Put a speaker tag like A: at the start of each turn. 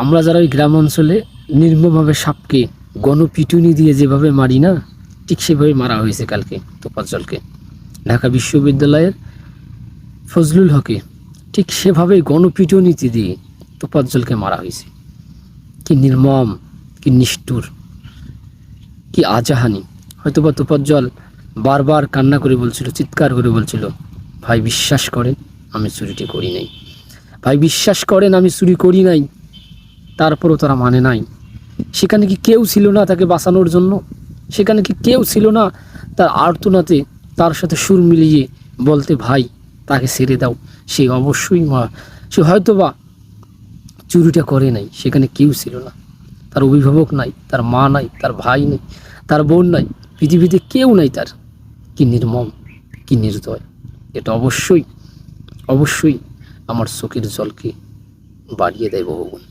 A: আমরা যারা ওই গ্রাম অঞ্চলে নির্মমভাবে সাপকে গণপিটুনি দিয়ে যেভাবে মারি না, ঠিক সেভাবে মারা হয়েছে কালকে তোফাজ্জলকে। ঢাকা বিশ্ববিদ্যালয়ের ফজলুল হকে ঠিক সেভাবে গণপিটুনিতে দিয়ে তোফাজ্জলকে মারা হয়েছে। কি নির্মম, কি নিষ্ঠুর, কি আজাহানি। হয়তোবা তোফাজ্জল বারবার কান্না করে বলছিল, চিৎকার করে বলছিল, ভাই বিশ্বাস করেন আমি চুরিটি করি নাই, ভাই বিশ্বাস করেন আমি চুরি করি নাই। তারপরও তারা মানে নাই। সেখানে কি কেউ ছিল না তাকে বাঁচানোর জন্য? সেখানে কি কেউ ছিল না তার আর্তনাতে তার সাথে সুর মিলিয়ে বলতে, ভাই তাকে ছেড়ে দাও? সে অবশ্যই সে হয়তোবা চুরিটা করে নাই। সেখানে কেউ ছিল না, তার অভিভাবক নাই, তার মা নাই, তার ভাই নেই, তার বোন নাই, পৃথিবীতে কেউ নাই তার। কি নির্মম, কি নির্দয়। এটা অবশ্যই অবশ্যই আমার চোখের জলকে বাড়িয়ে দেয় বহুগুণ।